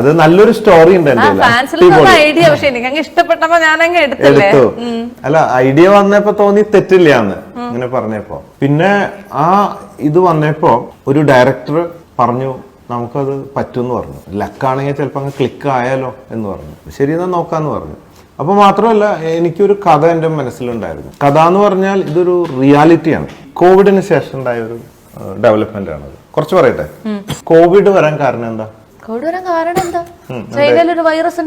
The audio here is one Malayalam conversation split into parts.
അത് നല്ലൊരു സ്റ്റോറി ഉണ്ട് ഐഡിയ. പക്ഷെ എനിക്ക് ഇഷ്ടപ്പെട്ടപ്പോ ഞാനങ്ങ് എടുത്തു. അല്ല, ഐഡിയ വന്നപ്പോ തോന്നി തെറ്റില്ലാന്ന് ഇങ്ങനെ പറഞ്ഞപ്പോ. പിന്നെ ആ ഇത് വന്നപ്പോ ഒരു ഡയറക്ടർ പറഞ്ഞു നമുക്കത് പറ്റുമെന്ന് പറഞ്ഞു. ലക്കാണെങ്കിൽ ചിലപ്പോ അങ്ങ് ക്ലിക്ക് ആയാലോ എന്ന് പറഞ്ഞു. ശരി, എന്നാ നോക്കാന്ന് പറഞ്ഞു. അപ്പൊ മാത്രമല്ല, എനിക്കൊരു കഥ എന്റെ മനസ്സിലുണ്ടായിരുന്നു. കഥ എന്ന് പറഞ്ഞാൽ ഇതൊരു റിയാലിറ്റിയാണ്. കോവിഡിന് ശേഷം ഉണ്ടായ ഒരു ഡെവലപ്മെന്റ് ആണത്. കുറച്ച് പറയട്ടെ. കോവിഡ് വരാൻ കാരണം എന്താ? ചൈനയിലൊരു വൈറസ്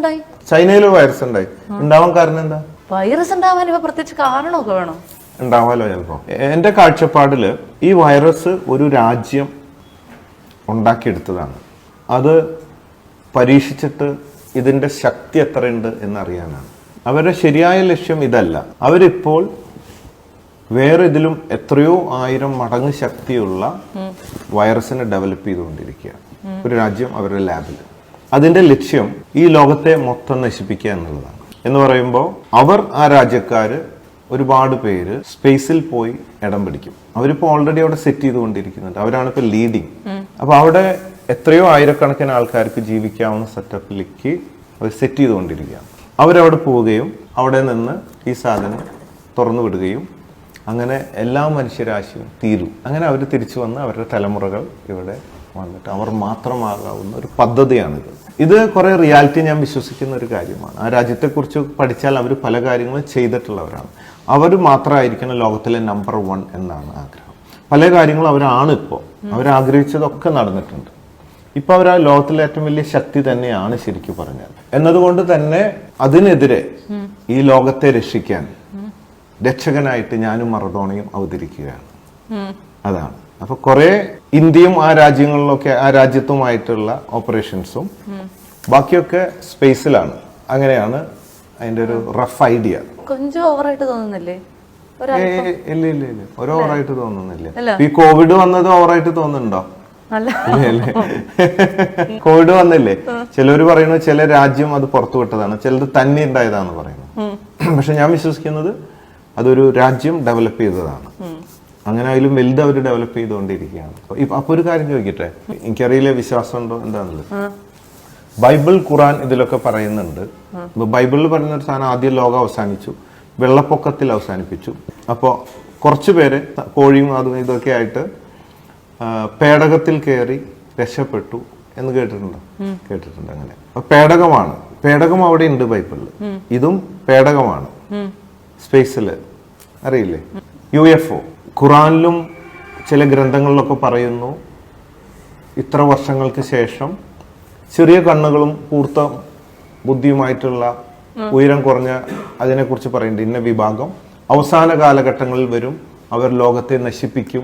ഉണ്ടായി. ഉണ്ടാവാൻ കാരണം എന്താ? വൈറസ് ഉണ്ടാവാൻ ഇപ്പൊ പ്രത്യേകിച്ച് കാരണമൊക്കെ വേണം. ഉണ്ടാവാലോ ചിലപ്പോ. എന്റെ കാഴ്ചപ്പാടില് ഈ വൈറസ് ഒരു രാജ്യം ഉണ്ടാക്കിയെടുത്തതാണ്. അത് പരീക്ഷിച്ചിട്ട് ഇതിന്റെ ശക്തി എത്രയുണ്ട് എന്നറിയാനാണ്. അവരുടെ ശരിയായ ലക്ഷ്യം ഇതല്ല. അവരിപ്പോൾ വേറെ ഇതിലും എത്രയോ 1000 മടങ്ങ് ശക്തിയുള്ള വൈറസിനെ ഡെവലപ്പ് ചെയ്തുകൊണ്ടിരിക്കുകയാണ് ഒരു രാജ്യം അവരുടെ ലാബിൽ. അതിന്റെ ലക്ഷ്യം ഈ ലോകത്തെ മൊത്തം നശിപ്പിക്കുക എന്നുള്ളതാണ്. എന്ന് പറയുമ്പോൾ ആ രാജ്യക്കാര് ഒരുപാട് പേര് സ്പേസിൽ പോയി ഇടം പിടിക്കും. അവരിപ്പോ ഓൾറെഡി അവിടെ സെറ്റ് ചെയ്തുകൊണ്ടിരിക്കുന്നുണ്ട്. അവരാണ് ഇപ്പൊ ലീഡിങ്. അപ്പൊ അവിടെ എത്രയോ ആയിരക്കണക്കിന് ആൾക്കാർക്ക് ജീവിക്കാവുന്ന സെറ്റപ്പിലേക്ക് അവർ സെറ്റ് ചെയ്തുകൊണ്ടിരിക്കുകയാണ്. അവരവിടെ പോവുകയും അവിടെ നിന്ന് ഈ സാധനം തുറന്നു വിടുകയും അങ്ങനെ എല്ലാ മനുഷ്യരാശിയും തീരും. അങ്ങനെ അവർ തിരിച്ചു വന്ന് അവരുടെ തലമുറകൾ ഇവിടെ വന്നിട്ട് അവർ മാത്രമാകാവുന്ന ഒരു പദ്ധതിയാണിത്. ഇത് കുറെ റിയാലിറ്റി ഞാൻ വിശ്വസിക്കുന്ന ഒരു കാര്യമാണ്. ആ രാജ്യത്തെക്കുറിച്ച് പഠിച്ചാൽ അവർ പല കാര്യങ്ങളും ചെയ്തിട്ടുള്ളവരാണ്. അവർ മാത്രമായിരിക്കണം ലോകത്തിലെ നമ്പർ 1 എന്നാണ് ആഗ്രഹം. പല കാര്യങ്ങളും അവരാണ് ഇപ്പോൾ. അവരാഗ്രഹിച്ചതൊക്കെ നടന്നിട്ടുണ്ട്. ഇപ്പൊ അവർ ആ ലോകത്തിലെ ഏറ്റവും വലിയ ശക്തി തന്നെയാണ് ശരിക്കും പറഞ്ഞാൽ. എന്നതുകൊണ്ട് തന്നെ അതിനെതിരെ ഈ ലോകത്തെ രക്ഷിക്കാൻ രക്ഷകനായിട്ട് ഞാനും മറഡോണയും അവതരിക്കുകയാണ്. അതാണ്. അപ്പൊ കുറെ ഇന്ത്യയും ആ രാജ്യങ്ങളിലൊക്കെ ആ രാജ്യത്തുമായിട്ടുള്ള ഓപ്പറേഷൻസും ബാക്കിയൊക്കെ സ്പേസിലാണ്. അങ്ങനെയാണ് അതിന്റെ ഒരു റഫ് ഐഡിയ. கொஞ்சம் ഓവറായിട്ട് തോന്നുന്നില്ലേ? ഇല്ല, ഒരു ഓവറായിട്ട് തോന്നുന്നില്ല. ഈ കോവിഡ് വന്നത് ഓവറായിട്ട് തോന്നുന്നുണ്ടോ? കോവിഡ് വന്നില്ലേ, ചിലര് പറയുന്നു ചില രാജ്യം അത് പുറത്തു വിട്ടതാണ്, ചിലത് തന്നെ ഉണ്ടായതാന്ന് പറയുന്നു. പക്ഷെ ഞാൻ വിശ്വസിക്കുന്നത് അതൊരു രാജ്യം ഡെവലപ്പ് ചെയ്തതാണ്. അങ്ങനെ അതിലും വലുത് അവർ ഡെവലപ്പ് ചെയ്തുകൊണ്ടിരിക്കുകയാണ്. അപ്പൊ ഒരു കാര്യം ചോദിക്കട്ടെ, എനിക്കറിയില്ല വിശ്വാസം ഉണ്ടോ എന്താണുള്ളത്. ബൈബിൾ, ഖുറാൻ ഇതിലൊക്കെ പറയുന്നുണ്ട്. ബൈബിളിൽ പറയുന്ന ഒരു സാധനം ആദ്യം ലോകം അവസാനിച്ചു, വെള്ളപ്പൊക്കത്തിൽ അവസാനിപ്പിച്ചു. അപ്പോൾ കുറച്ചു പേര് കോഴിയും അതും ഇതൊക്കെ ആയിട്ട് പേടകത്തിൽ കയറി രക്ഷപ്പെട്ടു എന്ന് കേട്ടിട്ടുണ്ടോ? കേട്ടിട്ടുണ്ട്. അങ്ങനെ പേടകമാണ്. പേടകം അവിടെ ഉണ്ട് ബൈബിളിൽ. ഇതും പേടകമാണ്. സ്പേസില് അറിയില്ലേ? UFO. ഖുറാനിലും ചില ഗ്രന്ഥങ്ങളിലൊക്കെ പറയുന്നു ഇത്ര വർഷങ്ങൾക്ക് ശേഷം ചെറിയ കണ്ണുകളും കൂർത്ത ബുദ്ധിയുമായിട്ടുള്ള ഉയരം കുറഞ്ഞ അതിനെക്കുറിച്ച് പറയുന്നുണ്ട്. ഇന്ന വിഭാഗം അവസാന കാലഘട്ടങ്ങളിൽ വരും, അവർ ലോകത്തെ നശിപ്പിക്കും.